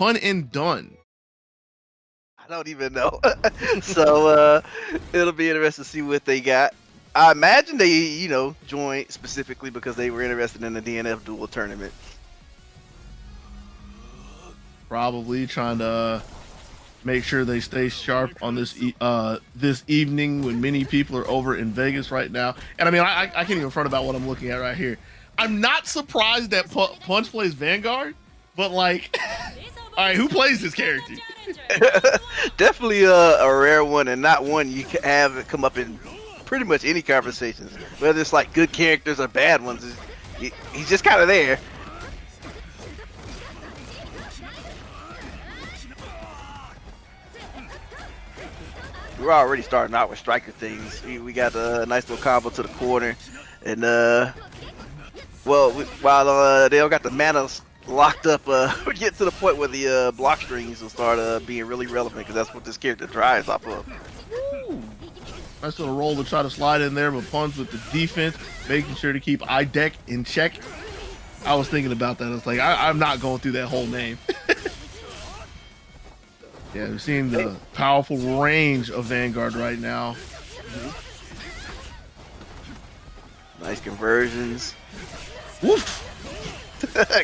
pun and done? I don't even know. So it'll be interesting to see what they got. I imagine they, joined specifically because they were interested in the DNF duel tournament. Probably trying to make sure they stay sharp on this evening when many people are over in Vegas right now. And I mean, I can't even front about what I'm looking at right here. I'm not surprised that Punch plays Vanguard, but like, all right, who plays this character? Definitely a rare one, and not one you can have it come up in pretty much any conversations, whether it's like good characters or bad ones. He's just kind of there. We're already starting out with striker things. We got a nice little combo to the corner, and while they all got the mana locked up, we get to the point where the block strings will start being really relevant, because that's what this character thrives off of. Woo. Nice little roll to try to slide in there, but Punch with the defense, making sure to keep IDEC in check. I was thinking about that. It's like, I'm not going through that whole name. Yeah, we're seeing the powerful range of Vanguard right now. Nice conversions. Woof!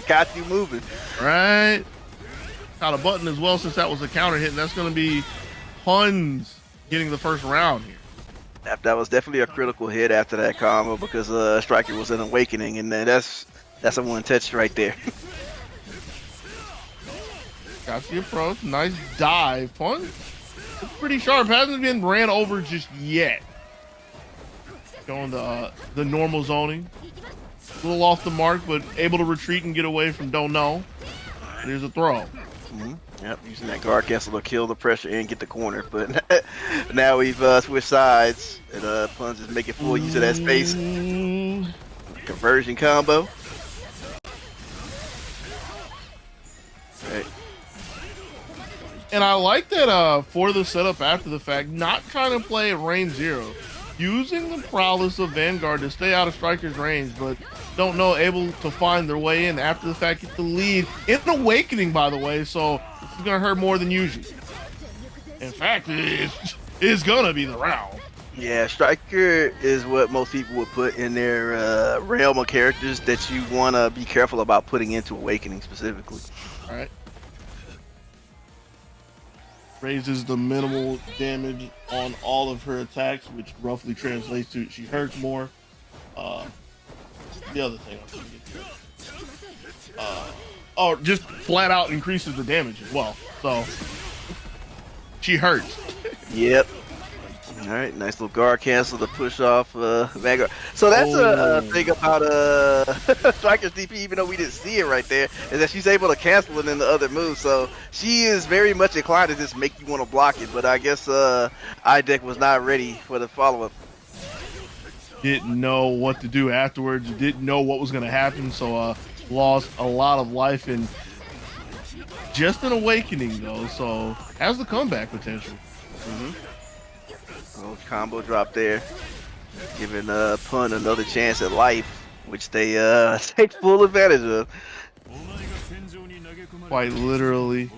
Got you moving. Right. Got a button as well, since that was a counter hit, and that's going to be Huns getting the first round here. That was definitely a critical hit after that combo, because Striker was an awakening, and then that's a one touch right there. Got the approach. Nice dive. Punch. It's pretty sharp. Hasn't been ran over just yet. Going the normal zoning. A little off the mark, but able to retreat and get away from don't know. There's a throw. Yep, using that guard cancel to kill the pressure and get the corner. But now we've switched sides, and Punch is making full use of that space. Conversion combo. Right. And I like that for the setup after the fact, not trying to play at range 0. Using the prowess of Vanguard to stay out of Striker's range, but don't know, able to find their way in after the fact, get the lead. In an awakening, by the way, so it's going to hurt more than usual. In fact, it's going to be the round. Yeah, Striker is what most people would put in their realm of characters that you want to be careful about putting into Awakening specifically. All right. Raises the minimal damage on all of her attacks, which roughly translates to she hurts more. The other thing I'm gonna get to. Just flat out increases the damage as well. So she hurts. Yep. All right, nice little guard cancel to push off Vanguard. So that's a thing about Striker's DP, even though we didn't see it right there, is that she's able to cancel it in the other moves. So she is very much inclined to just make you want to block it. But I guess IDEC was not ready for the follow-up. Didn't know what to do afterwards. Didn't know what was going to happen. So lost a lot of life in just an awakening, though. So has the comeback potential. Little combo drop there, giving Pun another chance at life, which they take full advantage of. Quite literally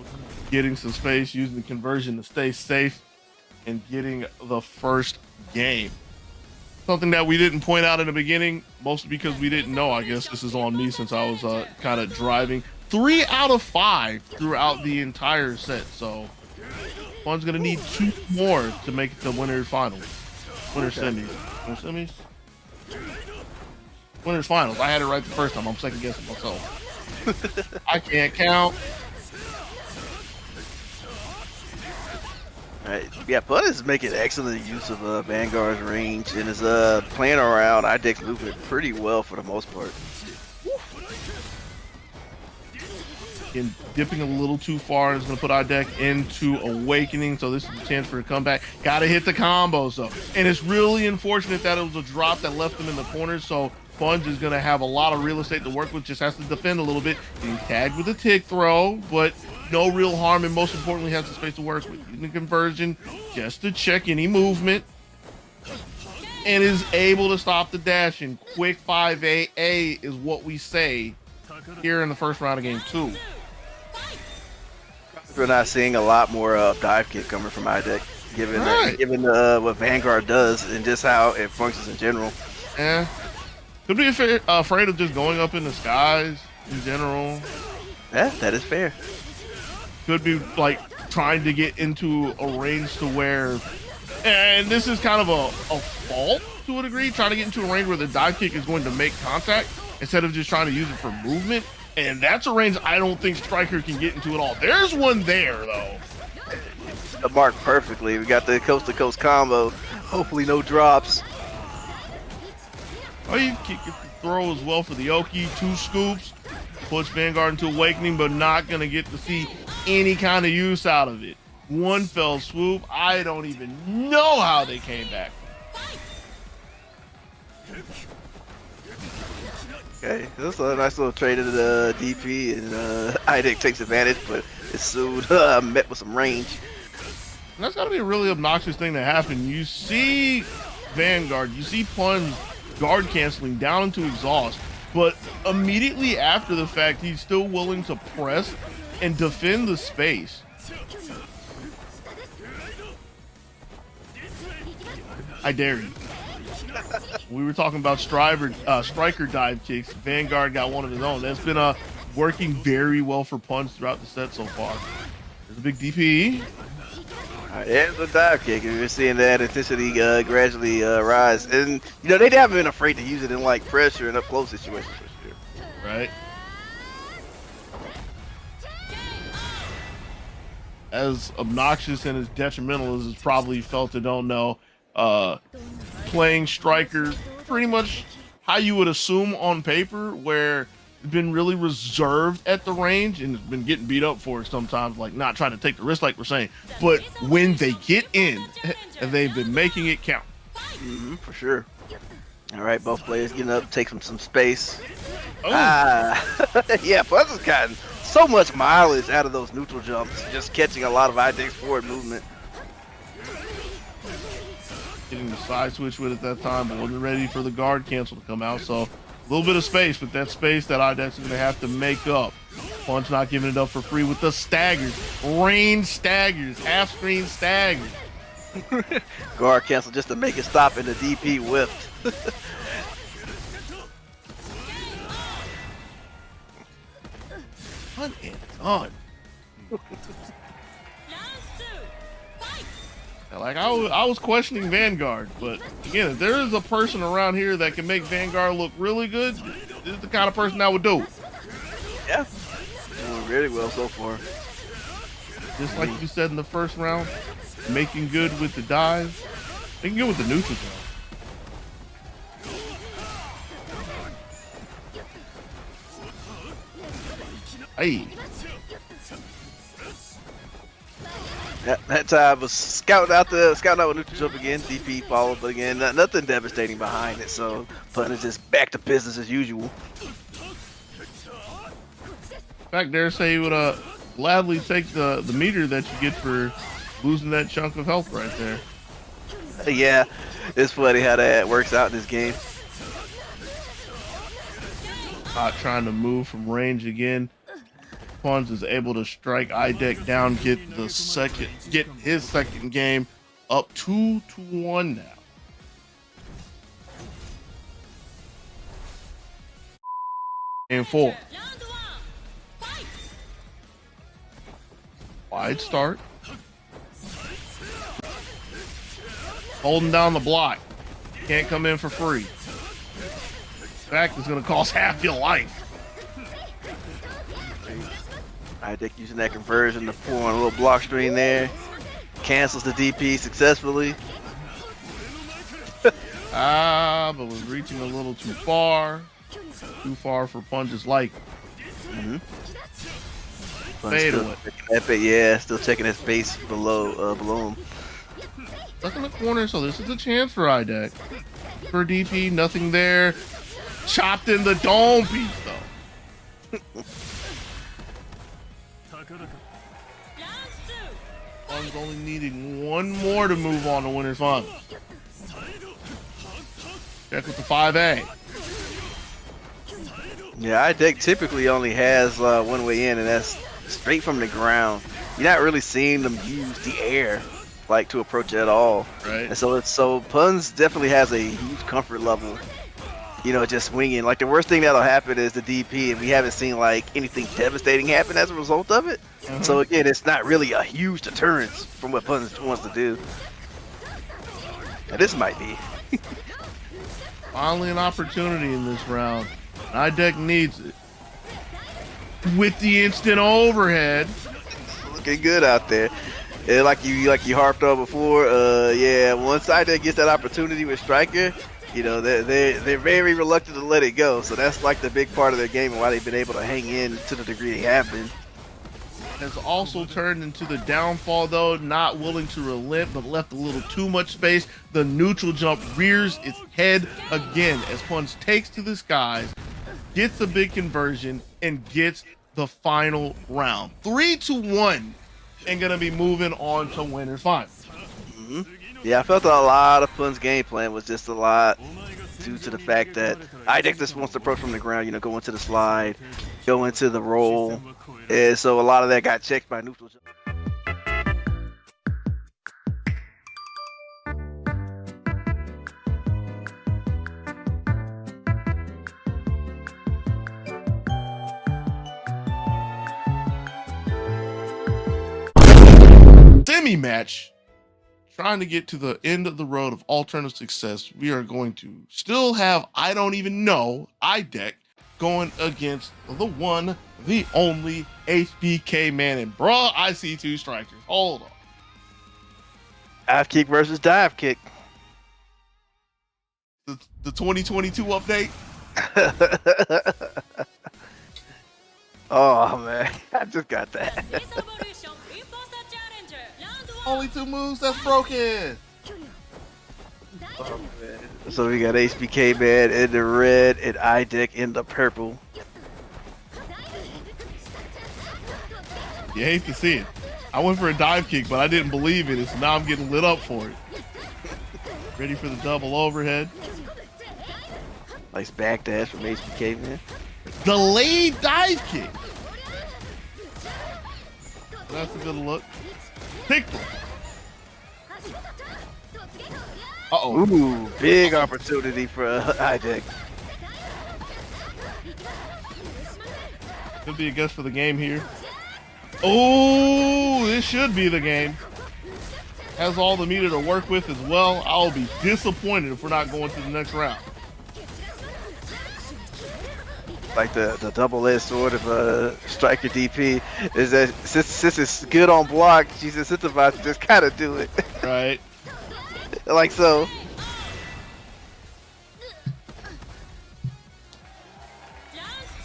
getting some space, using the conversion to stay safe, and getting the first game. Something that we didn't point out in the beginning, mostly because we didn't know. I guess this is on me since I was kind of driving. 3 out of 5 throughout the entire set, so Pun's gonna need 2 more to make it to winner's finals. Winner's semis. Winner's semis? Winner's finals. I had it right the first time. I'm second guessing myself. I can't count. Right. Yeah, Pun is making excellent use of Vanguard's range and is playing around IDEC's movement pretty well for the most part. And dipping a little too far is going to put our deck into Awakening, so this is a chance for a comeback. Got to hit the combo, so. And it's really unfortunate that it was a drop that left him in the corner, so Funge is going to have a lot of real estate to work with, just has to defend a little bit. Being tagged with a tick throw, but no real harm, and most importantly has the space to work with. Using the conversion just to check any movement, and is able to stop the dash, and quick 5AA is what we say here in the first round of game 2. We're not seeing a lot more dive kick coming from IDEC, given Right. what Vanguard does and just how it functions in general. Yeah. Could be afraid of just going up in the skies in general. Yeah, that is fair. Could be like trying to get into a range to where, and this is kind of a fault to a degree, trying to get into a range where the dive kick is going to make contact instead of just trying to use it for movement. And that's a range I don't think Striker can get into at all. There's one there though. Marked perfectly. We got the coast to coast combo. Hopefully no drops. Oh, you kick the throw as well for the Oki. 2 scoops. Push Vanguard into Awakening, but not going to get to see any kind of use out of it. 1 fell swoop. I don't even know how they came back. Okay, this is a nice little trade to the DP, and IDEC takes advantage, but it's soon met with some range. And that's got to be a really obnoxious thing to happen. You see Vanguard, you see Pun's guard canceling down into exhaust, but immediately after the fact, he's still willing to press and defend the space. I dare you. We were talking about striker dive kicks. Vanguard got one of his own. That's been working very well for Punch throughout the set so far. There's a big DP. There's a dive kick. We're seeing that intensity gradually rise. And, you know, they haven't been afraid to use it in, like, pressure and up-close situations for sure. Right. As obnoxious and as detrimental as it's probably felt to don't know, playing striker pretty much how you would assume on paper, where it's been really reserved at the range and it's been getting beat up for it sometimes, like not trying to take the risk like we're saying, but when they get in, they've been making it count. For sure. All right, both players getting up, take some space. Oh. Yeah, Plus has gotten so much mileage out of those neutral jumps, just catching a lot of IDEC's forward movement. Getting the side switch with it that time, but wasn't ready for the guard cancel to come out. So a little bit of space, but that space that IDEX is going to have to make up. Punch not giving it up for free with the staggers, range staggers, half screen staggers. Guard cancel just to make it stop, and the DP whipped. Done and done. Like I was questioning Vanguard, but again, if there is a person around here that can make Vanguard look really good, this is the kind of person that would do it. Yeah, doing really well so far. Just like you said in the first round, making good with the dive, making good with the neutral zone. Hey. That time was scouting out with neutral jump again. DP followed, but again, nothing devastating behind it. So Pun is just back to business as usual. In fact, dare say he would gladly take the meter that you get for losing that chunk of health right there. Yeah, it's funny how that works out in this game. Trying to move from range again. Pawns is able to strike IDEC down, get his second game up 2-1 now. Game 4. Wide start. Holding down the block. Can't come in for free. In fact, it's going to cost half your life. IDEC using that conversion to pull on a little block screen there. Cancels the DP successfully. But was reaching a little too far. Too far for Punch's liking. Fade away. Yeah, still checking his space below him. Stuck in the corner, so this is a chance for IDEC. For DP, nothing there. Chopped in the dome piece, though. One's only needing one more to move on to winners finals. Check with the 5A. Yeah, IDEC typically only has one way in, and that's straight from the ground. you're not really seeing them use the air like to approach it at all. Right. And so Puns definitely has a huge comfort level. You know, just swinging. Like the worst thing that'll happen is the DP, and we haven't seen like anything devastating happen as a result of it. So again, it's not really a huge deterrence from what Puns wants to do. Now, this might be. Finally an opportunity in this round. IDEC needs it. With the instant overhead. Looking good out there. And like you harped on before, yeah, once IDEC gets that opportunity with Striker, you know, they're very reluctant to let it go. So that's like the big part of their game and why they've been able to hang in to the degree they have been. Has also turned into the downfall though, not willing to relent, but left a little too much space. The neutral jump rears its head again as Punch takes to the skies, gets a big conversion, and gets the final round. 3-1, and gonna be moving on to winners finals. Yeah, I felt a lot of Pun's game plan was just a lot due to the fact that IDEC just wants to approach from the ground, you know, go into the slide, go into the roll. And so a lot of that got checked by neutral jump. Semi-match, trying to get to the end of the road of alternative success. We are going to still have I don't even know IDEC going against the one, the only HBK man. And bruh, I see two strikers. Hold on. Dive kick versus dive kick. The 2022 update. Oh man, I just got that. Only two moves that's broken. Oh, man. So we got HBK man in the red and IDEC in the purple. You hate to see it. I went for a dive kick, but I didn't believe it, so now I'm getting lit up for it. Ready for the double overhead. Nice backdash from HBK man. Delayed dive kick. That's a good look. Picked him. Uh-oh. Ooh, big opportunity for IDEC. Could be a guess for the game here. Oh, this should be the game. Has all the meter to work with as well. I'll be disappointed if we're not going to the next round. Like the double-edged sword of Striker DP is that since it's good on block, she's incentivized to just kind of do it. Right. Like so.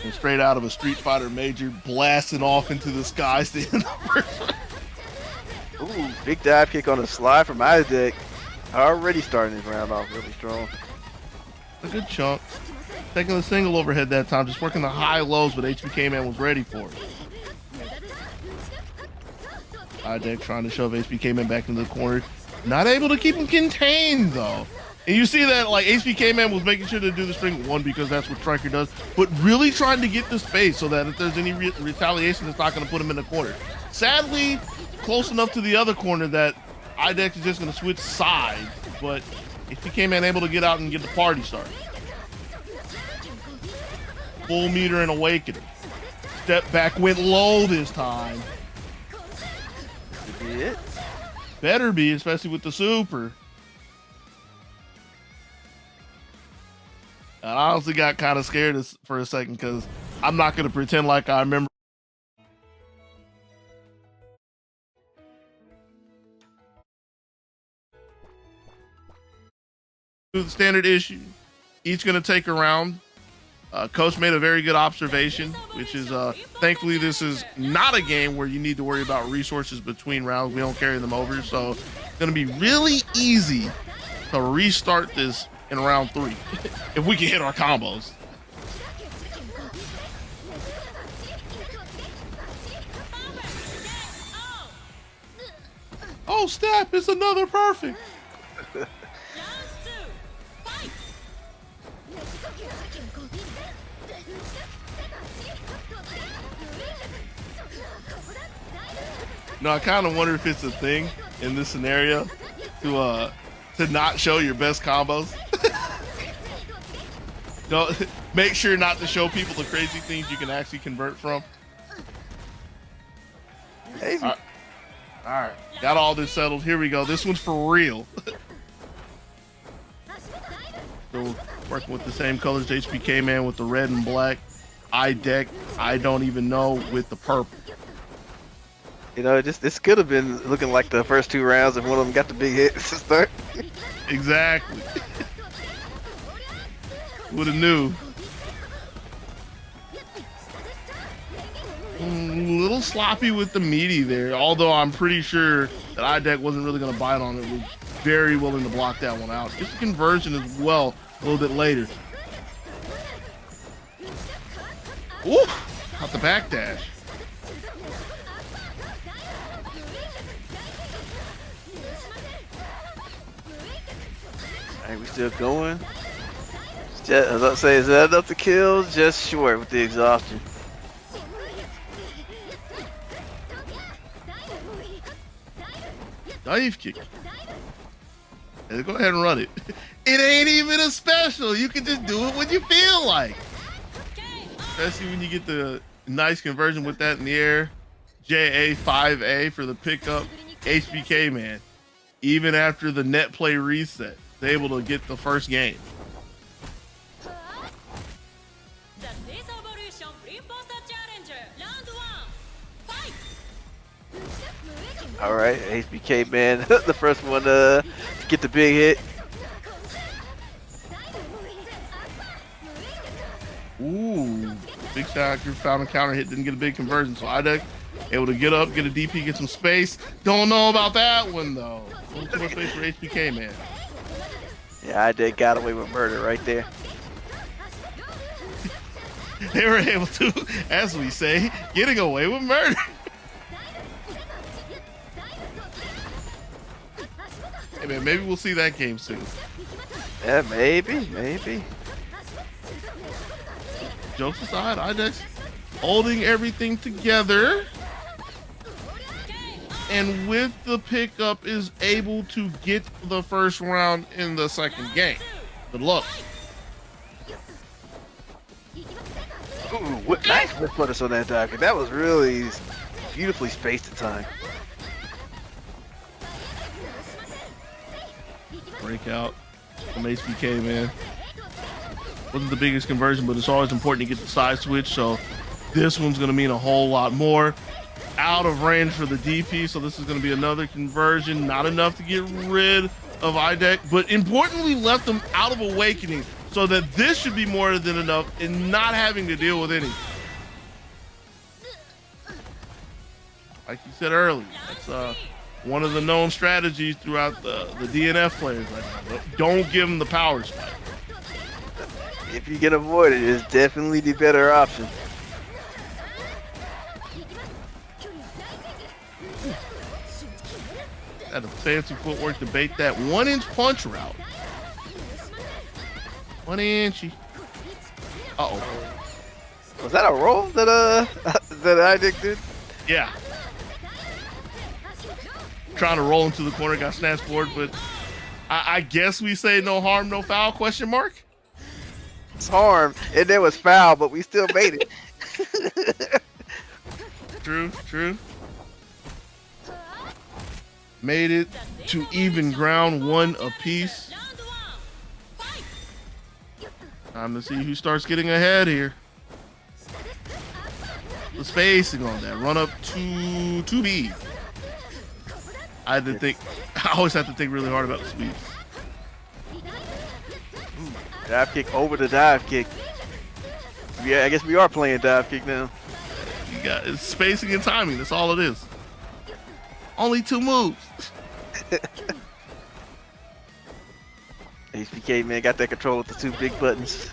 And straight out of a Street Fighter Major, blasting off into the skies to end the first round. Ooh, big dive kick on the slide from IDEC. Already starting this round off really strong. A good chunk. Taking the single overhead that time, just working the high lows, but HBK man was ready for it. IDEC trying to shove HBK man back into the corner. Not able to keep him contained though. And you see that like HBK man was making sure to do the string one because that's what Striker does, but really trying to get the space so that if there's any retaliation, it's not going to put him in the corner. Sadly, close enough to the other corner that IDEC is just going to switch sides, but HBK man able to get out and get the party started. Full meter and awakening. Step back went low this time. Could be it. Better be, especially with the super. I honestly got kind of scared for a second because I'm not going to pretend like I remember. The standard issue. Each going to take a round. Coach made a very good observation, which is thankfully this is not a game where you need to worry about resources between rounds. We don't carry them over, so it's going to be really easy to restart this in round 3 if we can hit our combos. Oh snap, it's another perfect. No, I kind of wonder if it's a thing in this scenario to not show your best combos. Don't make sure not to show people the crazy things you can actually convert from. Maybe. All right, got all this settled. Here we go. This one's for real. Still working with the same colors, HBK man with the red and black. I deck, I don't even know, with the purple. You know, this could have been looking like the first 2 rounds if one of them got the big hits to start. Exactly. Would have knew. A little sloppy with the meaty there, although I'm pretty sure that iDeck wasn't really going to bite on it. Was very willing to block that one out. Just a conversion as well a little bit later. Ooh, out the backdash. Alright, we still going. Just, I was about to say, is that enough to kill? Just short with the exhaustion. Dive kick. Hey, go ahead and run it. It ain't even a special. You can just do it when you feel like. Especially when you get the nice conversion with that in the air. JA 5A for the pickup. HBK man, even after the net play reset, they're able to get the first game. All right, HBK man, the first one to get the big hit. Ooh, big shot, found a counter hit, didn't get a big conversion. So iDeck able to get up, get a DP, get some space. Don't know about that one though. A little too much space for HBK man. Yeah, iDeck got away with murder right there. They were able to, as we say, getting away with murder. Hey man, maybe we'll see that game soon. Yeah, maybe. Jokes aside, iDeck's holding everything together. And with the pickup is able to get the first round in the second game. Good luck. Ooh, what nice put us on that dog. That was really beautifully spaced at time. Breakout from HBK, man. Wasn't the biggest conversion, but it's always important to get the side switch, so this one's going to mean a whole lot more. Out of range for the DP, so this is going to be another conversion. Not enough to get rid of iDeck, but importantly left them out of Awakening, so that this should be more than enough in not having to deal with any. Like you said earlier, that's one of the known strategies throughout the DNF players right now. Don't give them the power spike. If you can avoid it, it's definitely the better option. Had a fancy footwork to bait that 1-inch punch route. 1-inchy. Uh-oh. Was that a roll that that iDeck did? Yeah. Trying to roll into the corner, got snatched forward, but I guess we say no harm, no foul, question mark? It's harm, and there was foul, but we still made it. True. Made it to even ground, 1 apiece. Time to see who starts getting ahead here. The spacing on that. Run up to 2B. I always have to think really hard about the sweeps. Dive kick over the dive kick. Yeah, I guess we are playing dive kick now. You got it's spacing and timing. That's all it is. Only 2 moves. HBK man got that control with the 2 big buttons.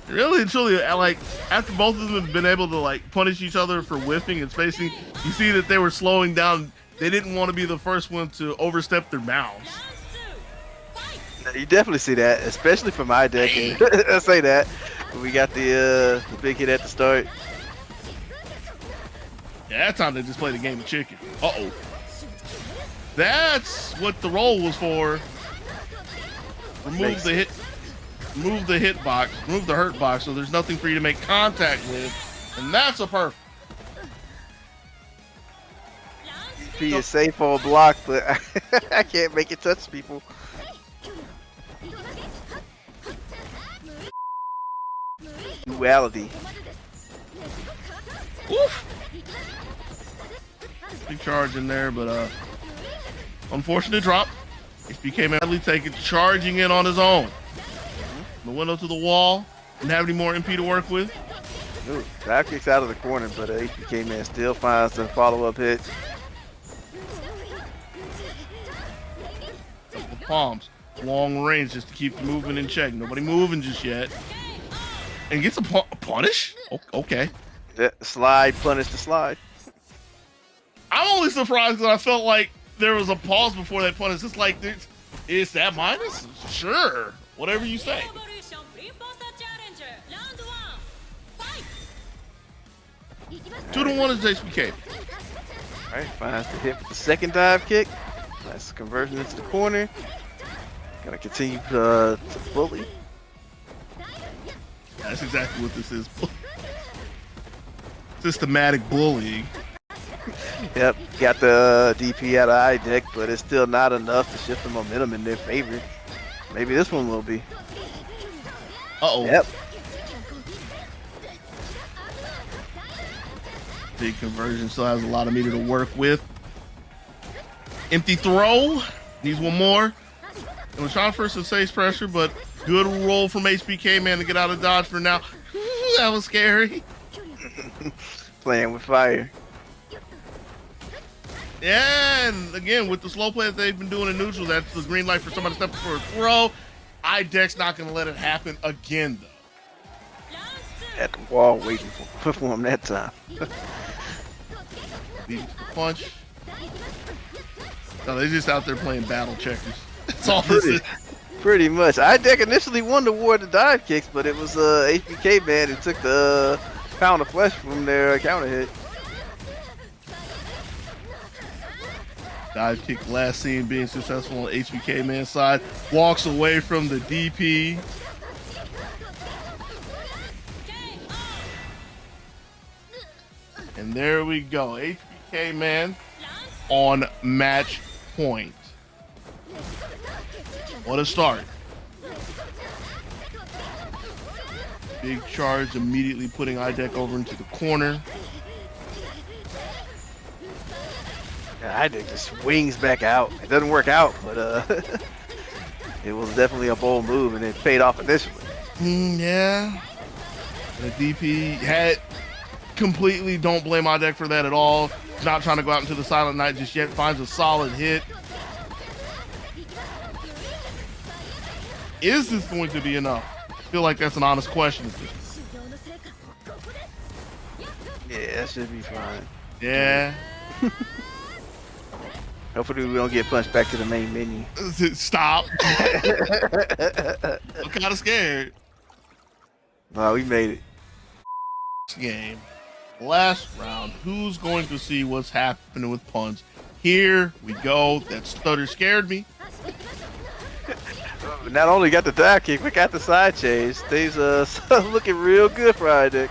Really and truly, like after both of them have been able to like punish each other for whiffing and spacing, you see that they were slowing down. They didn't want to be the first one to overstep their bounds. You definitely see that, especially from iDeck. I say that. We got the big hit at the start. Yeah, that time they just played a game of chicken. Uh-oh. That's what the roll was for. Remove the hit. Remove the hit box. Remove the hurt box, so there's nothing for you to make contact with. And that's a perfect. He is safe on block, but I can't make it touch people. Duality. Oof. Big charge in there, but unfortunate drop. HBK madly taken, charging in on his own. The window to the wall. Didn't have any more MP to work with. Ooh, dive kicks out of the corner, but HBK man still finds the follow-up hit. Couple palms, long range just to keep the movement in check. Nobody moving just yet. And gets a punish? Okay. Slide, punish the slide. I'm only surprised because I felt like there was a pause before that punish. It's like, is that minus? Sure. Whatever you say. 2-1 is HBK. Alright, finds the hit with the second dive kick. Nice conversion into the corner. Gonna continue to bully. That's exactly what this is. Systematic bullying. Yep, got the DP out of eye deck, but it's still not enough to shift the momentum in their favor. Maybe this one will be. Uh-oh. Yep. Big conversion, still has a lot of meter to work with. Empty throw. Needs one more. And we're trying for some safe pressure, but good roll from HBK, man, to get out of dodge for now. That was scary. Playing with fire. Yeah, and again, with the slow play that they've been doing in neutral, that's the green light for somebody to step for a throw. iDeck's not going to let it happen again, though. At the wall waiting for him that time. Beat the punch. No, they're just out there playing battle checkers. That's all this is. Pretty much. iDeck initially won the war of the dive kicks, but it was HBK man who took the pound of flesh from their counter hit. Dive kick last seen being successful on HBK man's side. Walks away from the DP. And there we go. HBK man on match point. What a start. Big charge, immediately putting iDeck over into the corner. Yeah, iDeck just swings back out. It doesn't work out, but it was definitely a bold move, and it paid off initially. Yeah. The DP had completely, don't blame iDeck for that at all. Not trying to go out into the Silent Night just yet. Finds a solid hit. Is this going to be enough? I feel like that's an honest question. Yeah, that should be fine. Yeah. Hopefully we don't get punched back to the main menu. Stop. I'm kind of scared. No, we made it. Game. Last round. Who's going to see what's happening with Punch? Here we go. That stutter scared me. Not only got the dive kick, we got the side change. Things looking real good for iDeck.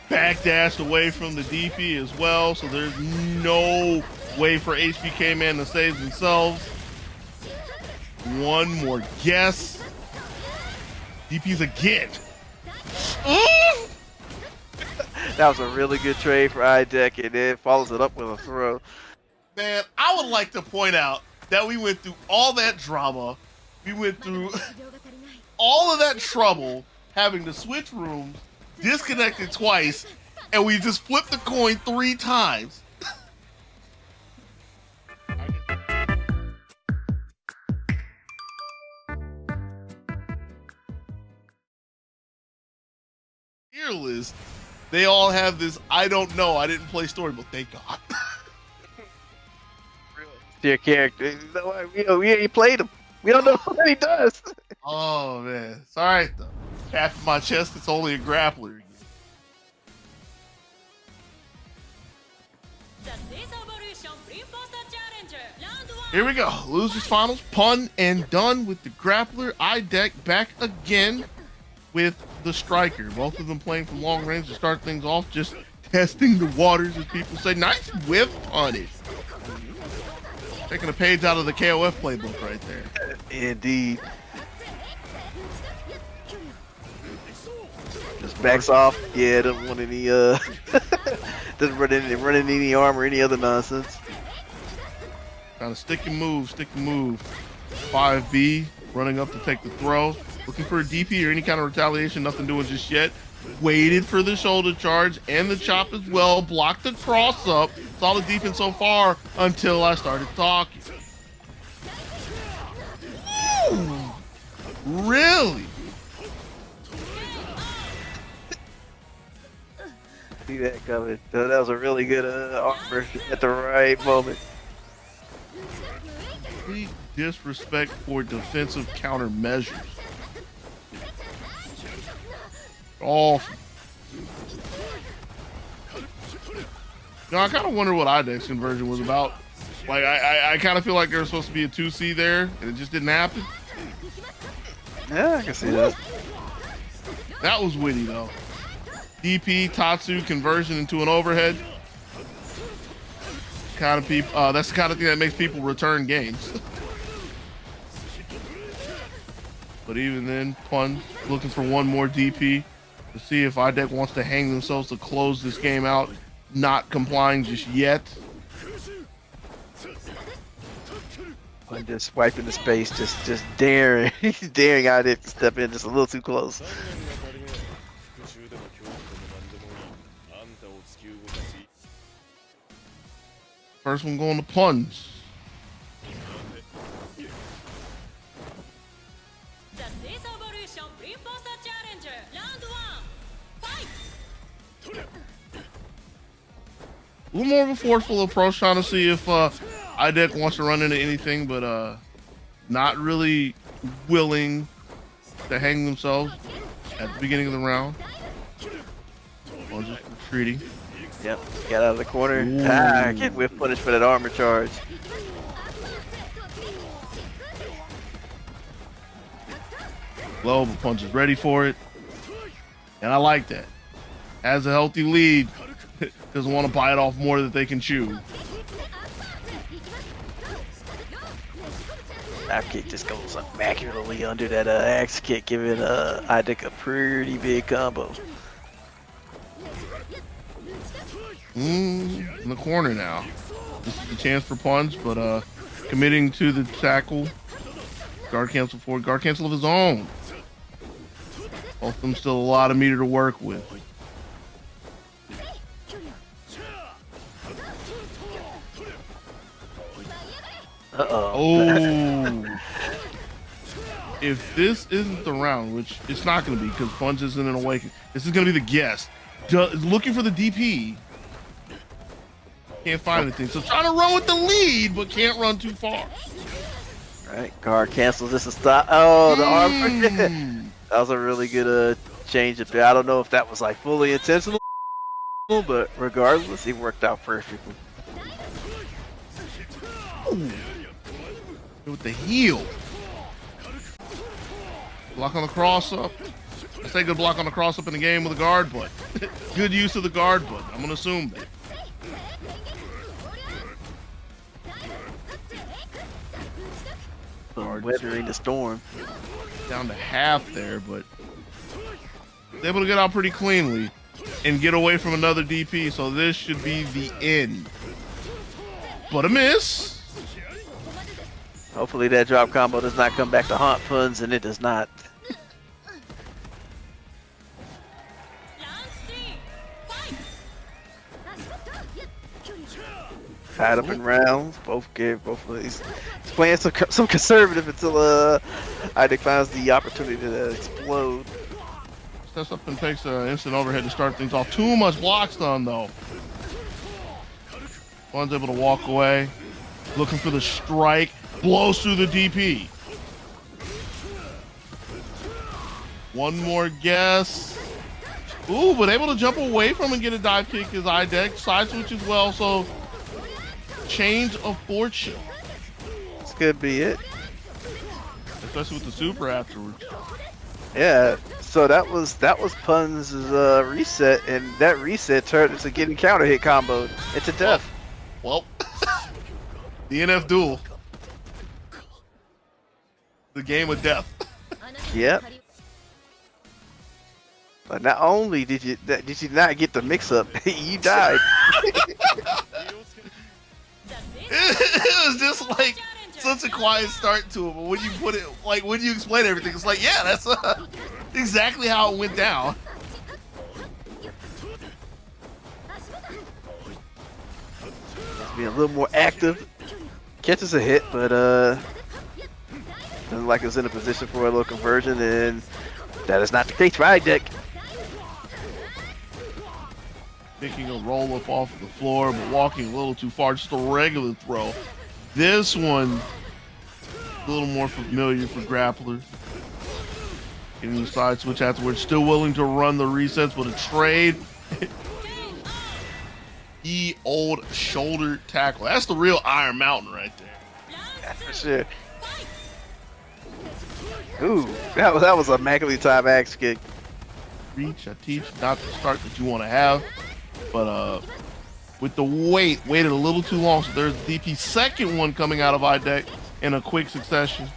Backdashed away from the DP as well, so there's no way for HBK man to save themselves. One more guess. DP's again. That was a really good trade for iDeck, and then follows it up with a throw. Man, I would like to point out that we went through all that drama. We went through all of that trouble having to switch rooms, disconnected twice, and we just flipped the coin 3 times. Fearless, they all have this, I don't know, I didn't play story, but thank God. Their character. We played him. We don't know what he does. Oh, man. It's all right, though. Tapping my chest, it's only a grappler again. Here we go. Losers finals, pun and done with the grappler. IDEC back again with the striker. Both of them playing from long range to start things off, just testing the waters, as people say. Nice whiff punish. Taking a page out of the KOF playbook right there. Indeed. Just backs off. Yeah, doesn't want any doesn't run any armor, any other nonsense. Kind of stick and move, stick and move. 5B running up to take the throw. Looking for a DP or any kind of retaliation, nothing doing just yet. Waited for the shoulder charge and the chop as well. Blocked the cross up. Solid defense so far until I started talking. Ooh, really? See that coming. That was a really good armor at the right moment. Complete disrespect for defensive countermeasures. Awful. I kind of wonder what IDEX conversion was about. Like, I kind of feel like there was supposed to be a 2C there, and it just didn't happen. Yeah, I can see that. That was witty, though. DP, Tatsu, conversion into an overhead. Kind of people. That's the kind of thing that makes people return games. But even then, Pun looking for one more DP to see if IDEC wants to hang themselves to close this game out. Not complying just yet. Pun just wiping the space, just daring IDEC to step in just a little too close. First one going to Puns. A little more of a forceful approach, trying to see if IDEC wants to run into anything, but not really willing to hang themselves at the beginning of the round. Or just retreating. Yep, got out of the corner. Ooh. Get whiff punish for that armor charge. Low, but Punch is ready for it. And I like that. Has a healthy lead. Doesn't want to bite off more that they can chew. That kick just goes immaculately under that axe kick, giving IDEC a pretty big combo. In the corner now. This is a chance for Punch, but committing to the tackle. Guard cancel forward, guard cancel of his own. Both of them still a lot of meter to work with. Uh-oh. Oh. If this isn't the round, which it's not going to be because Punch isn't an awakening, this is going to be the guest. Looking for the DP. Can't find anything. So trying to run with the lead, but can't run too far. Right, guard cancels. This is stop. Oh, the armor. That was a really good change up there. I don't know if that was like fully intentional, but regardless, it worked out perfectly. Ooh. With the heel. Block on the cross up. I say good block on the cross up in the game with a guard, but good use of the guard, but I'm gonna assume that. Weathering the storm. Down to half there, but able to get out pretty cleanly and get away from another DP, so this should be the end. But a miss. Hopefully that drop combo does not come back to haunt Puns, and it does not. Tied up in rounds. Both of these. He's playing some conservative until IDEC finds the opportunity to explode. Steps up and takes an instant overhead to start things off. Too much block stun though. One's able to walk away. Looking for the strike. Blows through the DP. One more guess. Ooh, but able to jump away from and get a dive kick is IDEC. Side switch as well, so change of fortune. This could be it. Especially with the super afterwards. Yeah. So that was Pun's reset, and that reset turned into getting counter hit comboed into death. Well, DNF Duel. The game of death. Yep. But not only did you not get the mix up, you died. It was just like such a quiet start to it, but when you put it, like when you explain everything, it's like, yeah, that's exactly how it went down. Being a little more active, catches a hit, but doesn't like it's in a position for a little conversion, and that is not the case for iDeck. Picking a roll up off of the floor, but walking a little too far, just a regular throw. This one, a little more familiar for grapplers. Getting the side switch afterwards, still willing to run the resets, but a trade. The old shoulder tackle. That's the real Iron Mountain right there. Yeah, for sure. Ooh, that was a immaculately timed axe kick. Reach, I teach, not the start that you want to have. But with the waited a little too long. So there's DP's second one coming out of iDeck in a quick succession.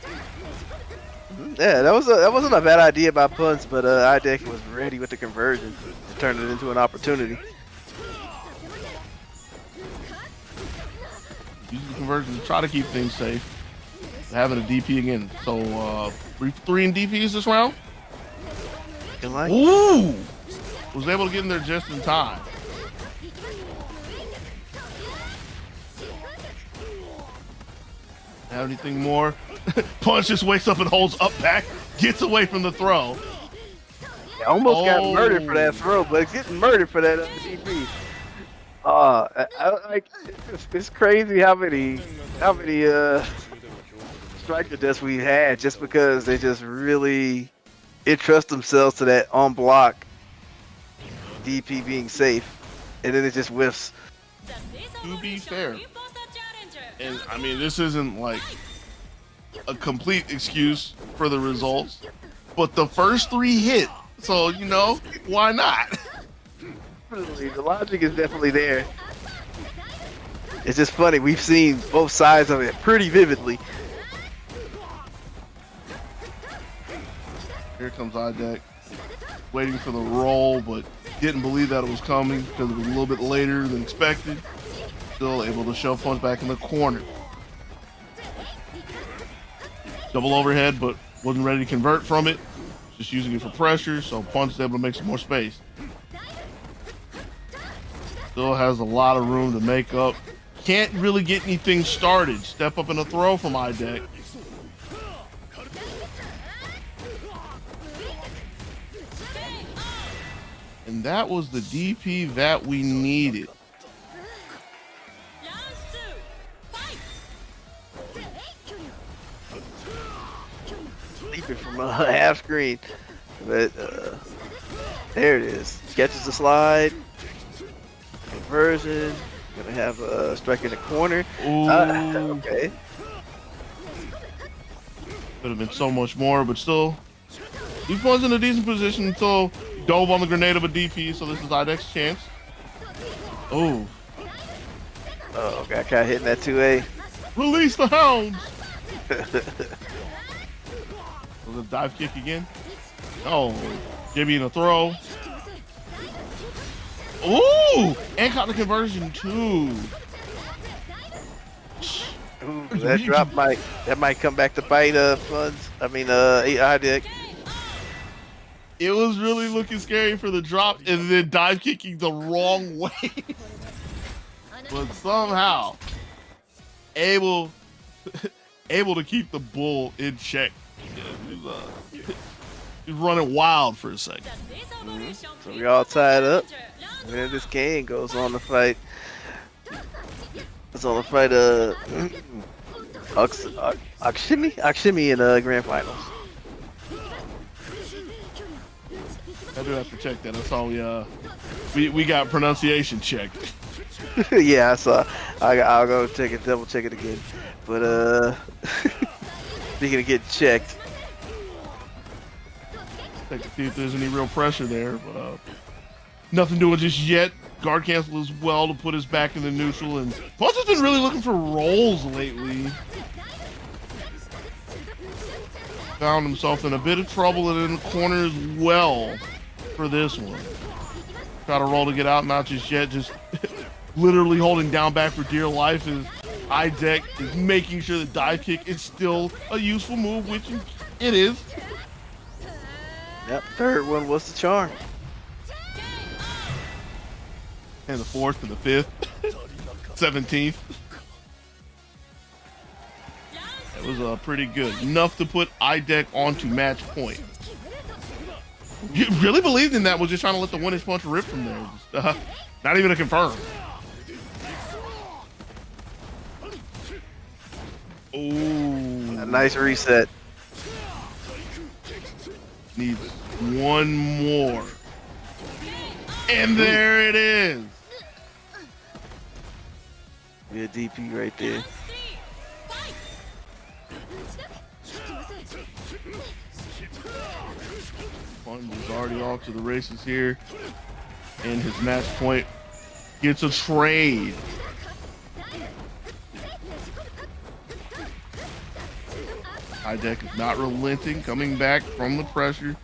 Yeah, that wasn't a bad idea by Punts, but iDeck was ready with the conversion to turn it into an opportunity. Using the conversion to try to keep things safe. Having a DP again. So 3-for-3 in DPs this round. Ooh! Was able to get in there just in time. Have anything more? Punch just wakes up and holds up back, gets away from the throw. Almost got murdered for that throw, but it's getting murdered for that DP. It's crazy how many striker deaths we had just because they just really entrust themselves to that on block DP being safe, and then it just whiffs. To be fair, and I mean this isn't like a complete excuse for the results, but the first 3 hit, so you know why not? The logic is definitely there. It's just funny, we've seen both sides of it pretty vividly. Here comes iDeck, waiting for the roll, but didn't believe that it was coming because it was a little bit later than expected. Still able to shove Punch back in the corner. Double overhead, but wasn't ready to convert from it. Just using it for pressure, so Punch is able to make some more space. Still has a lot of room to make up. Can't really get anything started. Step up in a throw from iDeck. And that was the DP that we needed. Leaping from a half screen, but there it is. Catches the slide. Conversion. Gonna have a strike in the corner. Okay. Could have been so much more, but still, he was in a decent position until dove on the grenade of a DP. So this is iDeck's chance. Oh, Got kind of hitting that 2A. release the hounds. Was a dive kick again? Oh, Jimmy in a throw. Ooh, and caught the conversion too. Ooh, that drop might come back to bite Funds. I mean iDeck. It was really looking scary for the drop and then dive kicking the wrong way. But somehow able to keep the bull in check. Yeah, he's running wild for a second. So we all tied up. And then this game goes on to fight. It's on to fight Akshimi in grand finals. I do have to check that. That's all we got pronunciation checked. Yeah, I saw. I'll go check it, double check it again. But speaking of getting checked, Check to see if there's any real pressure there, but nothing doing just yet. Guard cancel as well to put us back in the neutral, and Punch has been really looking for rolls lately. Found himself in a bit of trouble and in the corner as well for this one. Try to roll to get out, not just yet, just literally holding down back for dear life as IDEC is making sure the dive kick is still a useful move, which it is. Yep, third one was the charm. And the fourth and the fifth. 17th. That was pretty good. Enough to put IDEC onto match point. You really believed in that, was just trying to let the one-inch punch rip from there. Just, not even a confirm. Oh, A nice reset. Needs one more. And there it is. Yeah, DP right there. Punch is already off to the races here. And his match point gets a trade. IDEC is not relenting, coming back from the pressure.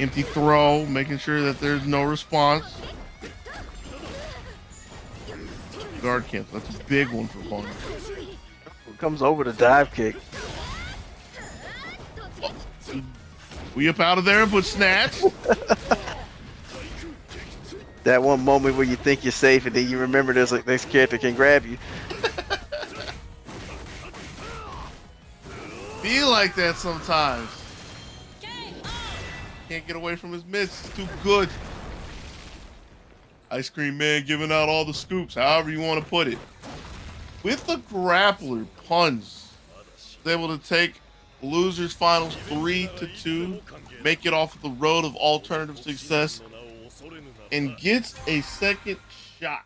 Empty throw, making sure that there's no response. Guard cancel, that's a big one for Punch. Comes over the dive kick. We up out of there and put snatch. That one moment where you think you're safe and then you remember there's like this character can grab you. Be like that sometimes. Can't get away from his mitts. It's too good. Ice Cream Man giving out all the scoops, however you want to put it. With the grappler, Punch is able to take losers finals 3-2, make it off the road of alternative success, and gets a second shot